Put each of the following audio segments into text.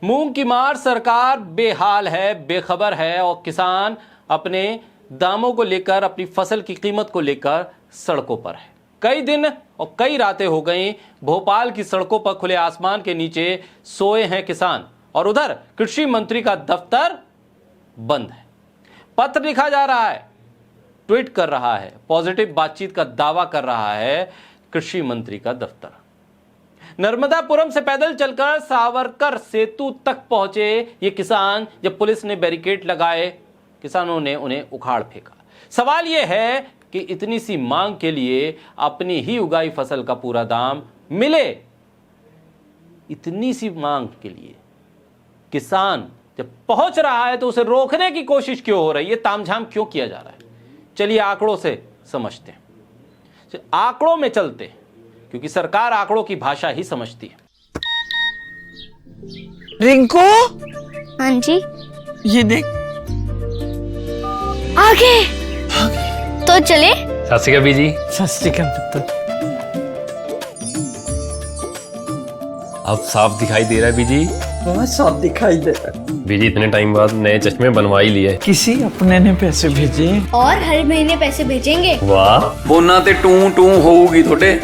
मूंग की मार, सरकार बेहाल है, बेखबर है और किसान अपने दामों को लेकर, अपनी फसल की कीमत को लेकर सड़कों पर है। कई दिन और कई रातें हो गई भोपाल की सड़कों पर खुले आसमान के नीचे सोए हैं किसान, और उधर कृषि मंत्री का दफ्तर बंद है। पत्र लिखा जा रहा है, ट्वीट कर रहा है, पॉजिटिव बातचीत का दावा कर रहा है कृषि मंत्री का दफ्तर। नर्मदापुरम से पैदल चलकर सावरकर सेतु तक पहुंचे ये किसान, जब पुलिस ने बैरिकेड लगाए, किसानों ने उन्हें उखाड़ फेंका। सवाल यह है कि इतनी सी मांग के लिए अपनी ही उगाई फसल का पूरा दाम मिले, इतनी सी मांग के लिए किसान जब पहुंच रहा है तो उसे रोकने की कोशिश क्यों हो रही है, तामझाम क्यों किया जा रहा है? चलिए आंकड़ों से समझते हैं, आंकड़ों में चलते हैं, क्योंकि सरकार आंकड़ों की भाषा ही समझती है। रिंकू, हाँ जी, ये देख, आगे तो चले। सत श्री अकाल बीजी। सत श्री अकाल पुत्र। अब साफ दिखाई दे रहा है बीजी। बहुत साफ दिखाई दे रहा है। बीजी इतने टाइम बाद नए चश्मे बनवा ही लिए। किसी अपने ने पैसे भेजे और हर महीने पैसे भेजेंगे। वाह, ਫੋਨਾਂ ਤੇ ਟੂ ਟੂ ਹੋਊਗੀ ਤੁਹਾਡੇ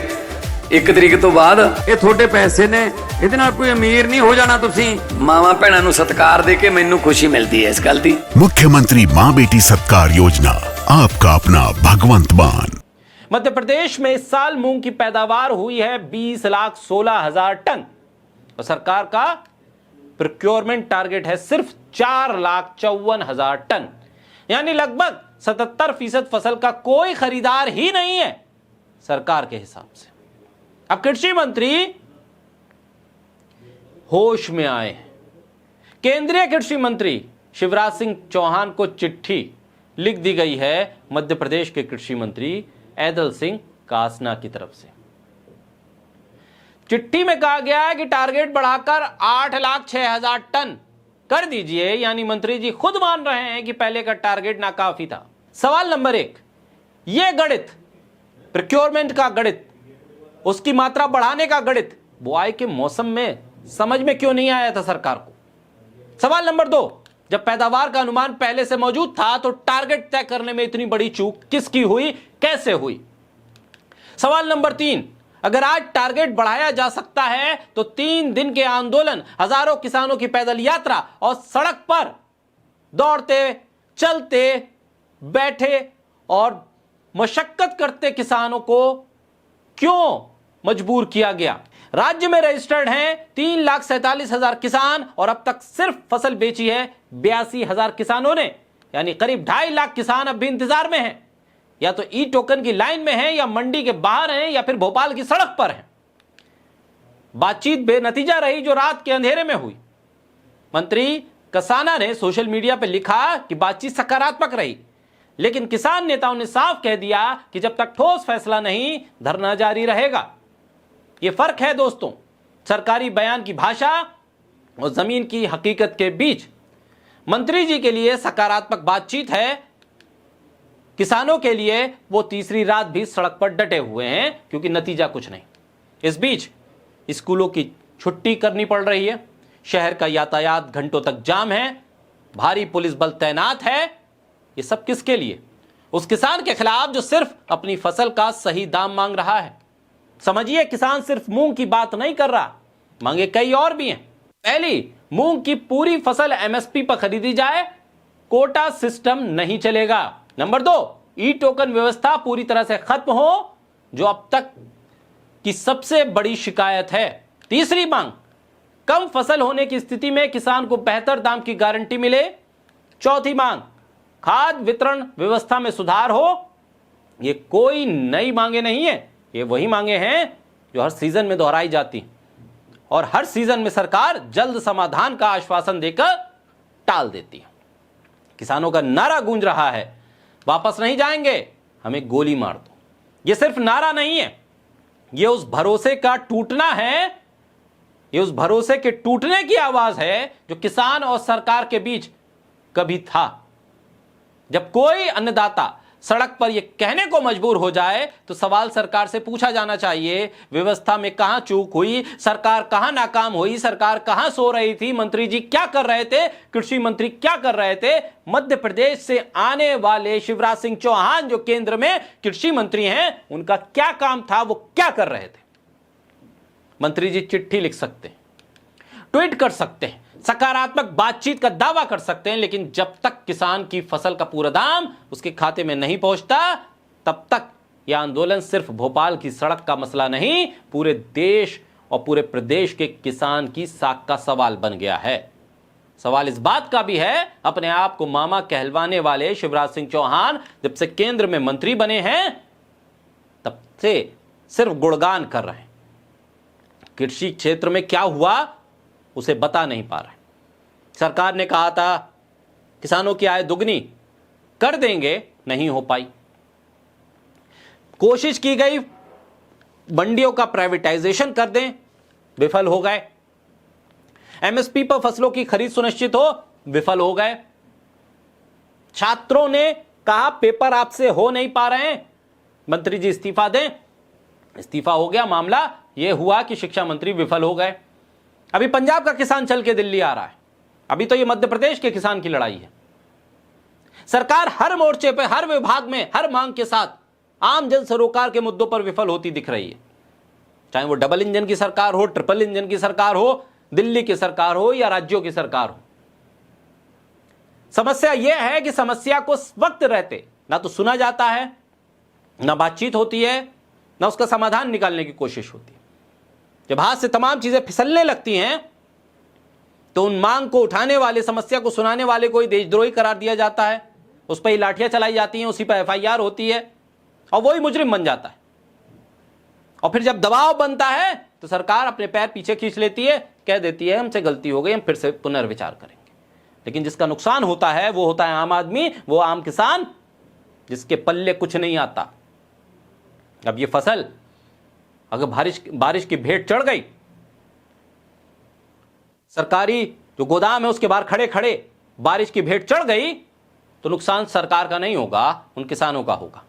1 ਤਰੀਕ ਤੋਂ ਬਾਅਦ। ਇਹ ਤੁਹਾਡੇ ਪੈਸੇ ਨੇ, ਇਹਦੇ ਨਾਲ ਕੋਈ ਅਮੀਰ ਨਹੀਂ ਹੋ ਜਾਣਾ ਤੁਸੀਂ। ਮਾਵਾਂ ਭੈਣਾਂ ਨੂੰ ਸਤਿਕਾਰ ਦੇ ਕੇ ਮੈਨੂੰ ਖੁਸ਼ੀ ਮਿਲਦੀ ਹੈ ਇਸ ਗੱਲ ਦੀ। मुख्यमंत्री माँ बेटी सत्कार योजना, आपका अपना भगवंत मान। मध्य प्रदेश में इस साल मूंग की पैदावार हुई है 20,16,000 टन और सरकार का प्रोक्योरमेंट टारगेट है सिर्फ 4,54,000 टन, यानी लगभग 77% फसल का कोई खरीदार ही नहीं है सरकार के हिसाब से। अब कृषि मंत्री होश में आए हैं। केंद्रीय कृषि मंत्री शिवराज सिंह चौहान को चिट्ठी लिख दी गई है मध्य प्रदेश के कृषि मंत्री ऐदल सिंह कासना की तरफ से। चिट्ठी में कहा गया है कि टारगेट बढ़ाकर 8,06,000 टन कर दीजिए, यानी मंत्री जी खुद मान रहे हैं कि पहले का टारगेट नाकाफी था। सवाल नंबर 1, यह गणित, प्रोक्योरमेंट का गणित, उसकी मात्रा बढ़ाने का गणित बुआई के मौसम में समझ में क्यों नहीं आया था सरकार को? सवाल नंबर 2, जब पैदावार का अनुमान पहले से मौजूद था तो टारगेट तय करने में इतनी बड़ी चूक किसकी हुई, कैसे हुई? सवाल नंबर 3, अगर आज टारगेट बढ़ाया जा सकता है तो 3 दिन के आंदोलन, हजारों किसानों की पैदल यात्रा और सड़क पर दौड़ते, चलते, बैठे और मशक्कत करते किसानों को क्यों मजबूर किया गया? राज्य में रजिस्टर्ड हैं 3,47,000 किसान और अब तक सिर्फ फसल बेची है 82,000 किसानों ने, यानी करीब 2.5 लाख किसान अब भी इंतजार में हैं, या तो ई टोकन की लाइन में हैं, या मंडी के बाहर हैं, या फिर भोपाल की सड़क पर हैं। बातचीत बेनतीजा रही जो रात के अंधेरे में हुई। मंत्री कसाना ने सोशल मीडिया पर लिखा कि बातचीत सकारात्मक रही, लेकिन किसान नेताओं ने साफ कह दिया कि जब तक ठोस फैसला नहीं, धरना जारी रहेगा। यह फर्क है दोस्तों, सरकारी बयान की भाषा और जमीन की हकीकत के बीच। मंत्री जी के लिए सकारात्मक बातचीत है, किसानों के लिए वो तीसरी रात भी सड़क पर डटे हुए हैं क्योंकि नतीजा कुछ नहीं। इस बीच स्कूलों की छुट्टी करनी पड़ रही है, शहर का यातायात घंटों तक जाम है, भारी पुलिस बल तैनात है। ये सब किसके लिए? उस किसान के खिलाफ जो सिर्फ अपनी फसल का सही दाम मांग रहा है। समझिए, किसान सिर्फ मूंग की बात नहीं कर रहा, मांगे कई और भी हैं। पहली, मूंग की पूरी फसल एमएसपी पर खरीदी जाए, कोटा सिस्टम नहीं चलेगा। नंबर 2, ई टोकन व्यवस्था पूरी तरह से खत्म हो, जो अब तक की सबसे बड़ी शिकायत है। तीसरी मांग, कम फसल होने की स्थिति में किसान को बेहतर दाम की गारंटी मिले। चौथी मांग, खाद वितरण व्यवस्था में सुधार हो। ये कोई नई मांगे नहीं है, ये वही मांगे हैं जो हर सीजन में दोहराई जाती और हर सीजन में सरकार जल्द समाधान का आश्वासन देकर टाल देती है। किसानों का नारा गूंज रहा है, वापस नहीं जाएंगे, हमें गोली मार दो। ये सिर्फ नारा नहीं है, ये उस भरोसे का टूटना है, ये उस भरोसे के टूटने की आवाज है जो किसान और सरकार के बीच कभी था। जब कोई अन्नदाता सड़क पर यह कहने को मजबूर हो जाए तो सवाल सरकार से पूछा जाना चाहिए, व्यवस्था में कहां चूक हुई, सरकार कहां नाकाम हुई, सरकार कहां सो रही थी, मंत्री जी क्या कर रहे थे, कृषि मंत्री क्या कर रहे थे। मध्य प्रदेश से आने वाले शिवराज सिंह चौहान जो केंद्र में कृषि मंत्री हैं, उनका क्या काम था, वो क्या कर रहे थे। मंत्री जी चिट्ठी लिख सकते हैं, ट्वीट कर सकते हैं, सकारात्मक बातचीत का दावा कर सकते हैं, लेकिन जब तक किसान की फसल का पूरा दाम उसके खाते में नहीं पहुंचता, तब तक यह आंदोलन सिर्फ भोपाल की सड़क का मसला नहीं, पूरे देश और पूरे प्रदेश के किसान की साख का सवाल बन गया है। सवाल इस बात का भी है, अपने आप को मामा कहलवाने वाले शिवराज सिंह चौहान जब से केंद्र में मंत्री बने हैं, तब से सिर्फ गुणगान कर रहे हैं। कृषि क्षेत्र में क्या हुआ उसे बता नहीं पा रहे। सरकार ने कहा था किसानों की आय दुगनी कर देंगे, नहीं हो पाई। कोशिश की गई मंडियों का प्राइवेटाइजेशन कर दें, विफल हो गए। एमएसपी पर फसलों की खरीद सुनिश्चित हो, विफल हो गए। छात्रों ने कहा पेपर आपसे हो नहीं पा रहे हैं, मंत्री जी इस्तीफा दें, इस्तीफा हो गया। मामला यह हुआ कि शिक्षा मंत्री विफल हो गए। अभी पंजाब का किसान चल के दिल्ली आ रहा है, अभी तो यह मध्य प्रदेश के किसान की लड़ाई है। सरकार हर मोर्चे पे, हर विभाग में, हर मांग के साथ आम जन सरोकार के मुद्दों पर विफल होती दिख रही है। चाहे वो डबल इंजन की सरकार हो, ट्रिपल इंजन की सरकार हो, दिल्ली की सरकार हो या राज्यों की सरकार हो। समस्या यह है कि समस्या को वक्त रहते ना तो सुना जाता है, ना बातचीत होती है, ना उसका समाधान निकालने की कोशिश होती है। जब हाथ से तमाम चीजें फिसलने लगती हैं तो उन मांग को उठाने वाले, समस्या को सुनाने वाले को ही देशद्रोही करार दिया जाता है, उस पर ही लाठियां चलाई जाती हैं, उसी पर एफआईआर होती है और वही मुजरिम बन जाता है। और फिर जब दबाव बनता है तो सरकार अपने पैर पीछे खींच लेती है, कह देती है हमसे गलती हो गई, हम फिर से पुनर्विचार करेंगे। लेकिन जिसका नुकसान होता है वो होता है आम आदमी, वो आम किसान जिसके पल्ले कुछ नहीं आता। अब ये फसल अगर बारिश की भेंट चढ़ गई, सरकारी जो गोदाम है उसके बाहर खड़े खड़े बारिश की भेंट चढ़ गई, तो नुकसान सरकार का नहीं होगा, उन किसानों का होगा।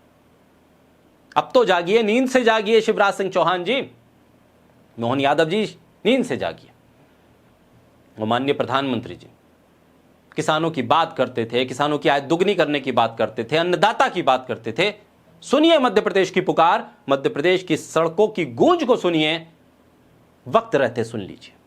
अब तो जागिए, नींद से जागिए शिवराज सिंह चौहान जी, मोहन यादव जी, नींद से जागिए। वो माननीय प्रधानमंत्री जी किसानों की बात करते थे, किसानों की आय दुगनी करने की बात करते थे, अन्नदाता की बात करते थे। सुनिए मध्य प्रदेश की पुकार, मध्य प्रदेश की सड़कों की गूंज को सुनिए, वक्त रहते सुन लीजिए।